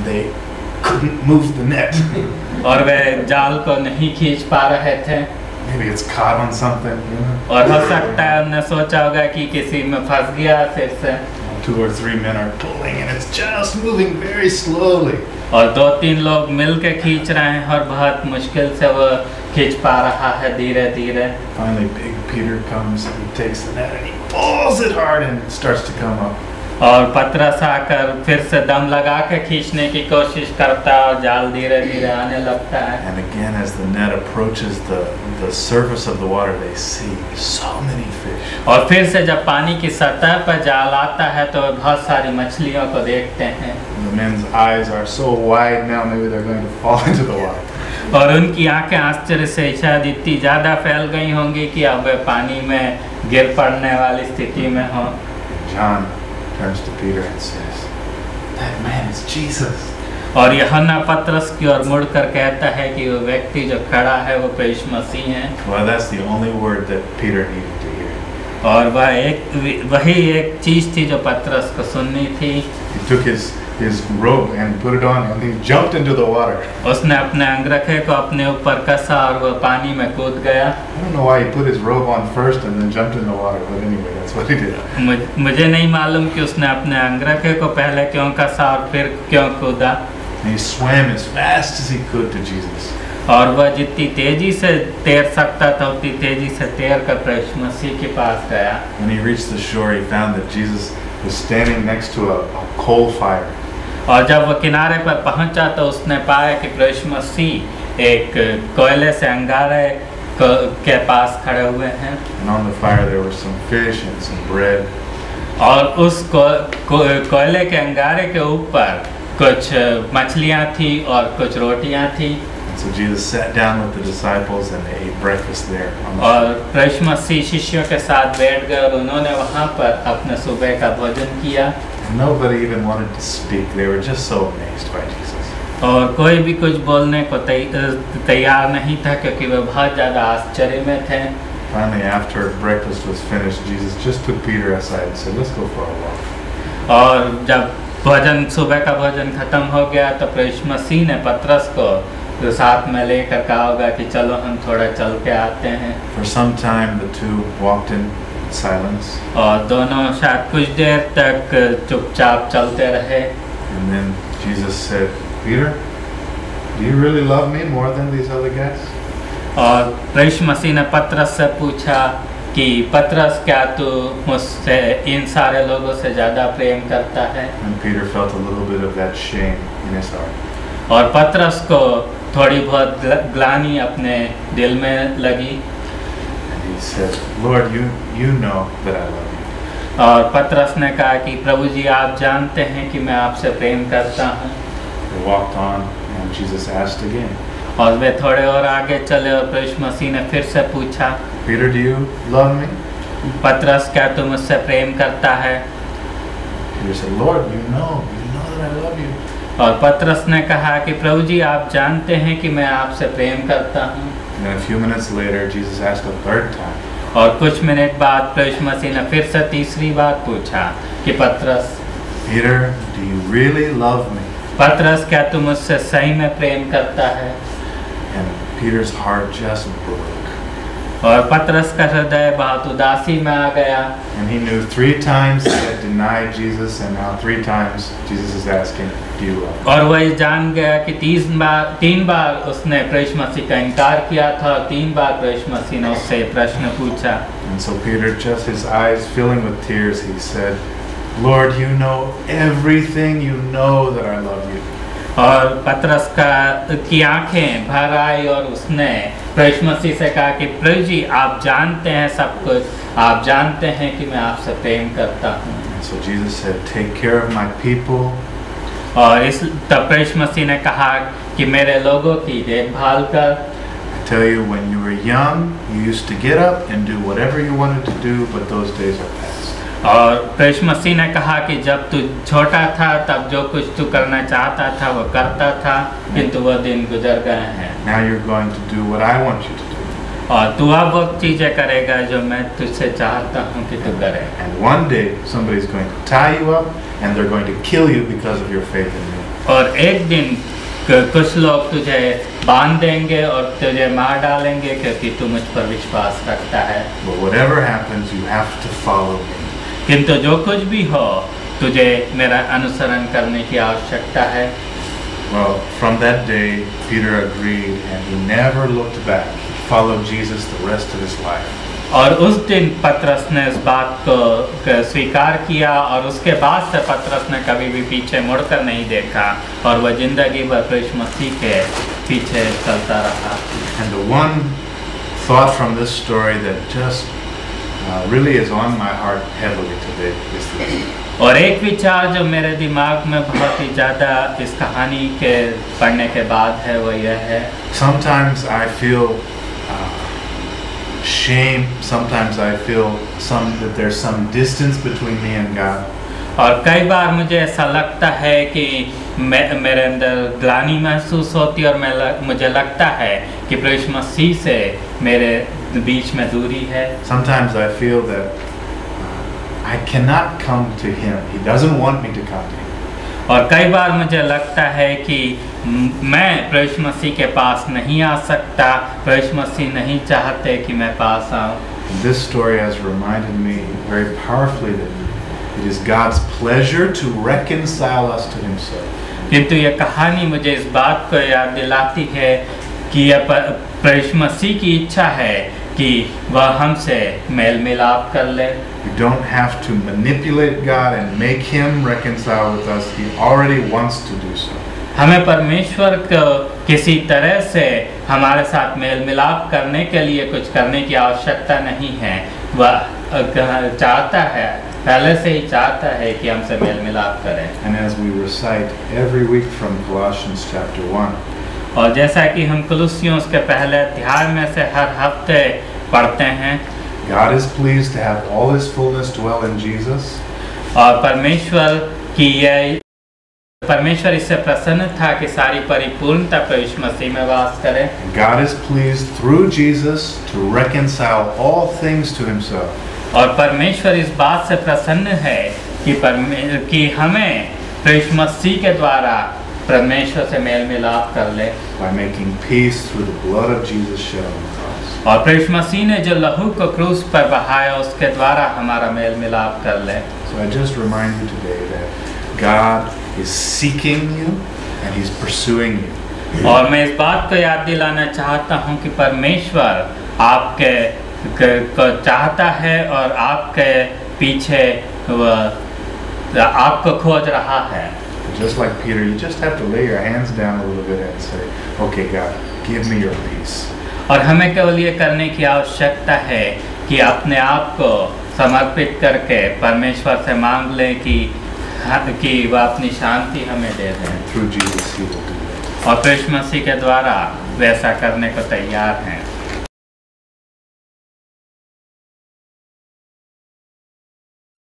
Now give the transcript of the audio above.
and they couldn't move the net. और वे जाल को नहीं खींच पा रहे थे। Maybe it's caught on something, you know. और हो सकता है उन्होंने सोचा होगा कि किसी में फंस गया फिर से। 2 or 3 men are pulling and it's just moving very slowly. और 2-3 लोग मिल के खींच रहे हैं और बहुत मुश्किल से वो खींच पा रहा है धीरे धीरे। Finally, Big Peter comes and he takes the net and he pulls it hard and it starts to come up. और पतरस आकर फिर से दम लगा के खींचने की कोशिश करता है और जाल धीरे धीरे आने लगता है। And again, as the net approaches the surface of the water, they see so many fish. और फिर से जब पानी की सतह पर जाल आता है तो बहुत सारी मछलियों को देखते हैं। The men's eyes are so wide now, maybe they're going to fall into the water. और उनकी आंखें आश्चर्य से शायद इतनी ज़्यादा फैल गई होंगी कि अब वे पानी में गिर पड़ने वाली स्थिति में हों। John turns to Peter and says, "That man is Jesus." और यूहन्ना पतरस की ओर मुड़कर कहता है कि वो व्यक्ति जो खड़ा है वो यीशु मसीह है। Well, that's the only word that Peter needed to hear. और वही एक चीज़ थी जो पतरस को सुननी थी। He took his robe and put it on and he jumped into the water. उसने अपने अंगरखे को अपने ऊपर कसा और वो पानी में कूद गया। I don't know why he put his robe on first and then jumped in the water, but anyway, that's what he did. मुझे नहीं मालूम कि उसने अपने अंगरखे को पहले क्यों कसा और फिर क्यों कूदा। And he swam as fast as he could to Jesus. और वह जितनी तेजी से तैर सकता था उतनी तेजी से तैर कर यीशु मसीह के पास गया। When he reached the shore, he found that Jesus was standing next to a coal fire. और जब वो किनारे पर पहुंचा तो उसने पाया कि यीशु मसीह एक कोयले से अंगारे के पास खड़े हुए हैं। And on the fire there were some fish and some bread. और उस कोयले के अंगारे के ऊपर कुछ मछलियाँ थी और कुछ रोटियाँ थी। And so Jesus sat down with the disciples and they ate breakfast there. और यीशु मसीह शिष्यों के साथ बैठ गए और उन्होंने वहाँ पर अपने सुबह का भोजन किया। And nobody even wanted to speak. They were just so amazed by Jesus. और कोई भी कुछ बोलने को तैयार नहीं था क्योंकि वे बहुत ज़्यादा आश्चर्य में थे। Finally, after breakfast was finished, Jesus just took Peter aside and said, "Let's go for a walk." और जब सुबह का भोजन खत्म हो गया तो यीशु मसीह ने पतरस को साथ में लेकर कहा होगा कि चलो हम थोड़ा चल के आते हैं। For some time, the two walked in silence. और दोनों शायद कुछ देर तक चुपचाप चलते रहे। And then Jesus said, "Peter, do you really love me more than these other guys?" और यीशु मसीह ने पतरस से पूछा कि पतरस क्या तू मुझसे इन सारे लोगों से ज़्यादा प्रेम करता है? And Peter felt a little bit of that shame in his heart. और पतरस को थोड़ी बहुत ग्लानि अपने दिल में लगी। And he said, "Lord, you know that I love you." और पतरस ने कहा कि प्रभु जी आप जानते हैं कि मैं आपसे प्रेम करता हूँ। They walked on and Jesus asked again. और वे थोड़े और आगे चले और यीशु मसीह ने फिर से पूछा, "Peter, do you love me?" पतरस क्या तू मुझसे प्रेम करता है? Peter said, "Lord, you know that I love you." और पतरस ने कहा कि प्रभु जी आप जानते हैं कि मैं आपसे प्रेम करता हूँ। And then a few minutes later, Jesus asked a third time. और कुछ मिनट बाद यीशु मसीह ने फिर से तीसरी बार पूछा कि पतरस, "Peter, do you really love me?" पतरस क्या तू मुझसे सही में प्रेम करता है? And Peter's heart just broke. और पतरस का हृदय बहुत उदासी में आ गया। And he knew 3 times he had denied Jesus, and now 3 times Jesus is asking, "Do you love me?" और वह जान गया कि 3 बार उसने यीशु मसीह का इनकार किया था और 3 बार यीशु मसीह ने उससे प्रश्न पूछा। And so Peter, just his eyes filling with tears, he said, "Lord, you know everything. You know that I love you." और पतरस की आंखें भर आई और उसने यीशु मसीह से कहा कि प्रभु जी आप जानते हैं सब कुछ, आप जानते हैं कि मैं आपसे प्रेम करता हूँ। So Jesus said, "Take care of my people." और तब यीशु मसीह ने कहा कि मेरे लोगों की देखभाल कर। I tell you, when you were young, you used to get up and do whatever you wanted to do, but those days are past. और यीशु मसीह ने कहा कि जब तू छोटा था तब जो कुछ तू करना चाहता था वो करता था, किंतु वह दिन गुजर गए हैं। Now you're going to do what I want you to do. और तू अब वो चीज़ें करेगा जो मैं तुझसे चाहता हूँ कि तू करे। And one day somebody's going to tie you up and they're going to kill you because of your faith in me. और एक दिन कुछ लोग तुझे बांध देंगे और तुझे मार डालेंगे क्योंकि तू मुझ पर विश्वास रखता है। But whatever happens, you have to follow me. किंतु जो कुछ भी हो तुझे मेरा अनुसरण करने की आवश्यकता है। Well, from that day, Peter agreed and he never looked back. He followed Jesus the rest of his life. और उस दिन पतरस ने इस बात को स्वीकार किया और उसके बाद से पतरस ने कभी भी पीछे मुड़कर नहीं देखा और वह जिंदगी भर प्रभु मसीह के पीछे चलता रहा। And the one thought from this story that just really is on my heart heavily today is this. और एक विचार जो मेरे दिमाग में बहुत ही ज़्यादा इस कहानी के पढ़ने के बाद है वो यह है। Sometimes I feel shame. Sometimes I feel that there's some distance between me and God. और कई बार मुझे ऐसा लगता है कि मेरे अंदर ग्लानि महसूस होती है और मुझे लगता है कि प्रभु मसीह से मेरे बीच में दूरी है। Sometimes I feel that I cannot come to Him. He doesn't want me to come to Him. और कई बार मुझे लगता है कि मैं प्रभु मसीह के पास नहीं आ सकता, प्रभु मसीह नहीं चाहते कि मैं पास आऊँ। This story has reminded me very powerfully that it is God's pleasure to reconcile us to Himself. किंतु ये कहानी मुझे इस बात को याद दिलाती है कि यह प्रभु मसीह की इच्छा है कि वह हमसे मेल मिलाप कर ले। We don't have to manipulate God and make Him reconcile with us. He already wants to do so. हमें परमेश्वर को किसी तरह से हमारे साथ मेल मिलाप करने के लिए कुछ करने की आवश्यकता नहीं है। वह चाहता है, पहले से ही चाहता है कि हमसे मेल मिलाप करें। And as we recite every week from Colossians chapter 1, और जैसा कि हम कुलुस्सियों के पहले अध्याय में से हर हफ्ते पढ़ते हैं, God is pleased to have all His fullness dwell in Jesus. और परमेश्वर इससे प्रसन्न था कि सारी परिपूर्णता प्रभु मसीह में वास करे। God is pleased through Jesus to reconcile all things to Himself. और परमेश्वर इस बात से प्रसन्न है कि हमें प्रभु मसीह के द्वारा परमेश्वर से मेल मिलाप कर ले। By making peace through the blood of Jesus shed on the cross. और प्रभु मसीह ने जो लहू को क्रूस पर बहाया उसके द्वारा हमारा मेल मिलाप कर ले। So I just remind you today that God is seeking you and He's pursuing you. और मैं इस बात को याद दिलाना चाहता हूँ कि परमेश्वर आपके को चाहता है और आपके पीछे वह आपको खोज रहा है। Just like Peter, you just have to lay your hands down a little bit and say, "Okay, God, give me your peace." और हमें केवल ये करने की आवश्यकता है कि अपने आप को समर्पित करके परमेश्वर से मांग लें कि वह अपनी शांति हमें दे दें। Through Jesus, He will do that. और प्रभु मसीह के द्वारा वैसा करने को तैयार हैं।